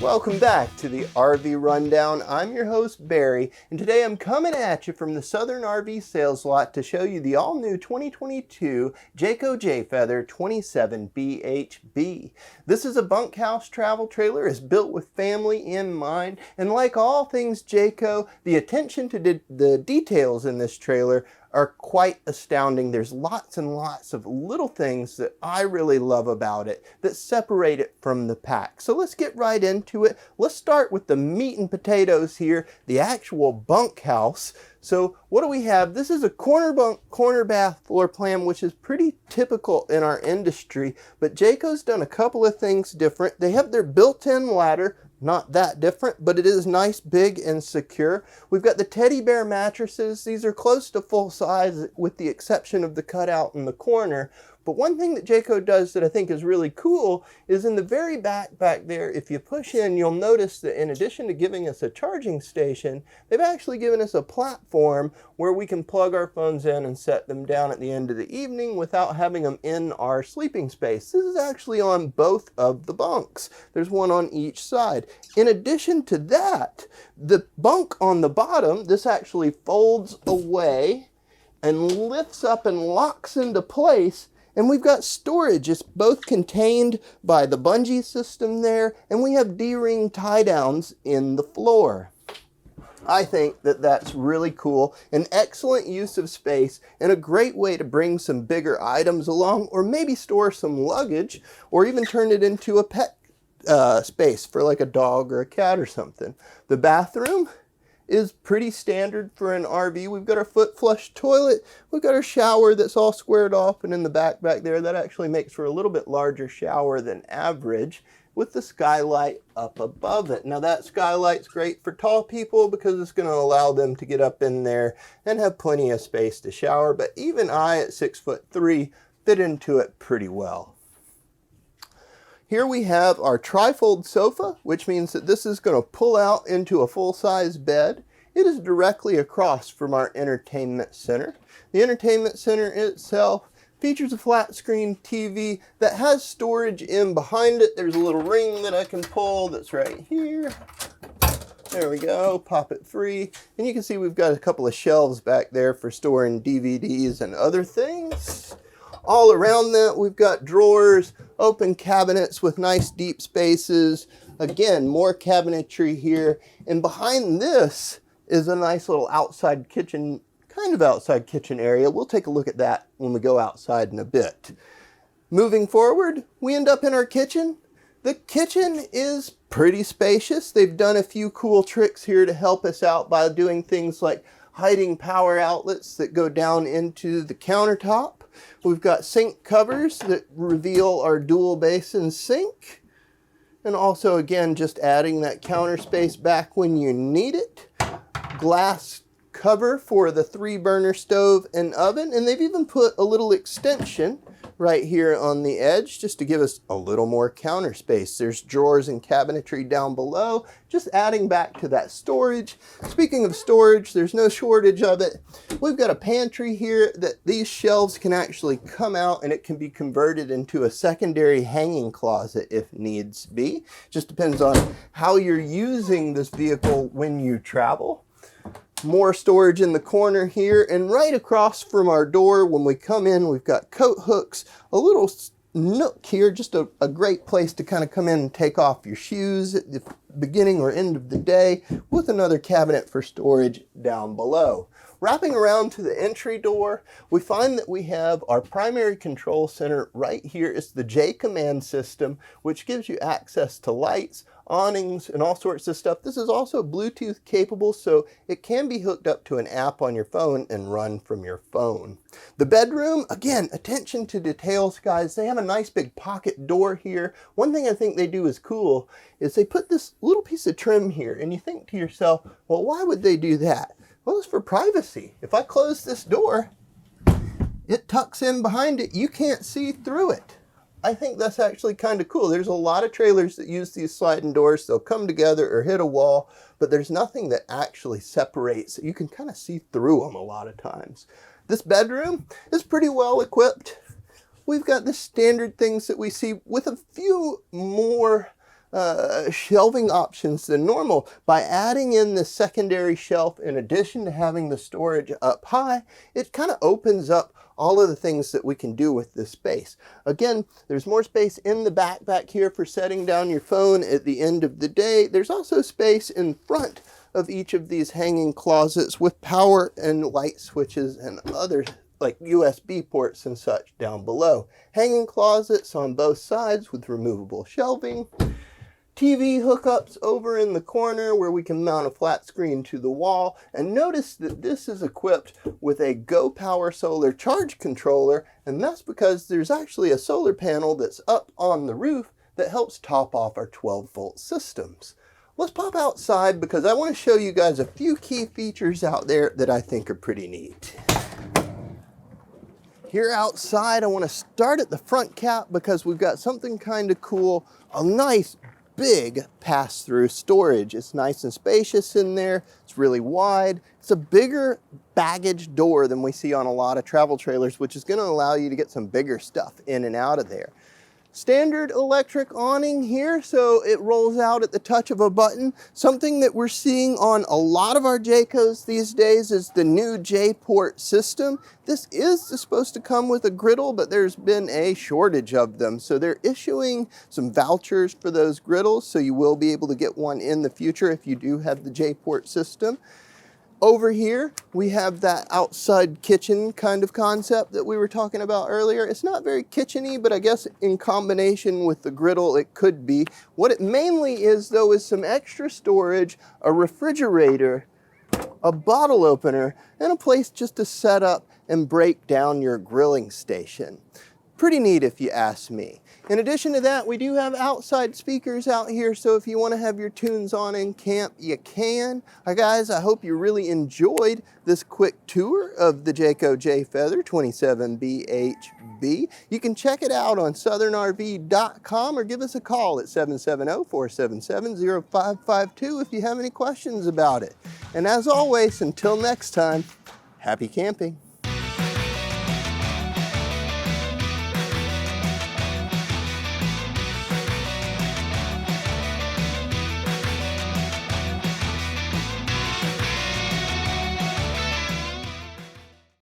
Welcome back to the RV Rundown. I'm your host Barry, and today I'm coming at you from the Southern RV Sales Lot to show you the all-new 2022 Jayco Jay Feather 27 BHB. This is a bunkhouse travel trailer. It's built with family in mind, and like all things Jayco, the attention to the details in this trailer are quite astounding. There's lots and lots of little things that I really love about it that separate it from the pack. So let's get right into it. Let's start with the meat and potatoes here, the actual bunkhouse. So what do we have? This is a corner bunk, corner bath floor plan, which is pretty typical in our industry, but Jayco's done a couple of things different. They have their built-in ladder. Not that different, but it is nice, big, and secure. We've got the teddy bear mattresses. These are close to full size with the exception of the cutout in the corner. But one thing that Jayco does that I think is really cool is in the very back there, if you push in, you'll notice that in addition to giving us a charging station, they've actually given us a platform where we can plug our phones in and set them down at the end of the evening without having them in our sleeping space. This is actually on both of the bunks. There's one on each side. In addition to that, the bunk on the bottom, this actually folds away and lifts up and locks into place. And we've got storage. It's both contained by the bungee system there, and we have D-ring tie downs in the floor. I think that that's really cool, an excellent use of space, and a great way to bring some bigger items along, or maybe store some luggage, or even turn it into a pet space for like a dog or a cat or something. The bathroom is pretty standard for an RV. We've got our foot flush toilet. We've got our shower that's all squared off, and in the back there, that actually makes for a little bit larger shower than average with the skylight up above it. Now that skylight's great for tall people because it's going to allow them to get up in there and have plenty of space to shower, but even I at 6'3" fit into it pretty well. Here we have our Trifold Sofa, which means that this is going to pull out into a full-size bed. It is directly across from our entertainment center. The entertainment center itself features a flat screen TV that has storage in behind it. There's a little ring that I can pull that's right here. There we go, pop it free. And you can see we've got a couple of shelves back there for storing DVDs and other things. All around that, we've got drawers, open cabinets with nice deep spaces. Again, more cabinetry here. And behind this is a nice little outside kitchen, kind of outside kitchen area. We'll take a look at that when we go outside in a bit. Moving forward, we end up in our kitchen. The kitchen is pretty spacious. They've done a few cool tricks here to help us out by doing things like hiding power outlets that go down into the countertop. We've got sink covers that reveal our dual basin sink. And also, again, just adding that counter space back when you need it. Glass cover for the 3-burner stove and oven. And they've even put a little extension right here on the edge just to give us a little more counter space. There's drawers and cabinetry down below, just adding back to that storage. Speaking of storage, there's no shortage of it. We've got a pantry here that these shelves can actually come out and it can be converted into a secondary hanging closet if needs be. Just depends on how you're using this vehicle when you travel. More storage in the corner here, and right across from our door when we come in, we've got coat hooks, a little nook here, just a great place to kind of come in and take off your shoes at the beginning or end of the day, with another cabinet for storage down below. Wrapping around to the entry door, we find that we have our primary control center right here. It's the J command system, which gives you access to lights, awnings, and all sorts of stuff. This is also Bluetooth capable, so it can be hooked up to an app on your phone and run from your phone. The bedroom, again, attention to details, guys. They have a nice big pocket door here. One thing I think they do is cool is they put this little piece of trim here, and you think to yourself, well, why would they do that? Well, it's for privacy. If I close this door, it tucks in behind it. You can't see through it. I think that's actually kind of cool. There's a lot of trailers that use these sliding doors. They'll come together or hit a wall, but there's nothing that actually separates. You can kind of see through them a lot of times. This bedroom is pretty well equipped. We've got the standard things that we see with a few more shelving options than normal. By adding in the secondary shelf, in addition to having the storage up high, it kind of opens up all of the things that we can do with this space. Again, there's more space in the back here for setting down your phone at the end of the day. There's also space in front of each of these hanging closets with power and light switches and other like USB ports and such down below. Hanging closets on both sides with removable shelving. TV hookups over in the corner where we can mount a flat screen to the wall. And notice that this is equipped with a Go Power solar charge controller, and that's because there's actually a solar panel that's up on the roof that helps top off our 12-volt systems. Let's pop outside because I want to show you guys a few key features out there that I think are pretty neat. Here outside, I want to start at the front cap because we've got something kind of cool, a nice big pass-through storage. It's nice and spacious in there. It's really wide. It's a bigger baggage door than we see on a lot of travel trailers, which is going to allow you to get some bigger stuff in and out of there. Standard electric awning here, so it rolls out at the touch of a button. Something that we're seeing on a lot of our Jaycos these days is the new J-Port system. This is supposed to come with a griddle, but there's been a shortage of them. So they're issuing some vouchers for those griddles, so you will be able to get one in the future if you do have the J-Port system. Over here, we have that outside kitchen kind of concept that we were talking about earlier. It's not very kitchen-y, but I guess in combination with the griddle, it could be. What it mainly is, though, is some extra storage, a refrigerator, a bottle opener, and a place just to set up and break down your grilling station. Pretty neat if you ask me. In addition to that, we do have outside speakers out here, so if you want to have your tunes on in camp, you can. Hi guys, I hope you really enjoyed this quick tour of the Jayco Jay Feather 27BHB. You can check it out on southernrv.com or give us a call at 770-477-0552 if you have any questions about it. And as always, until next time, happy camping.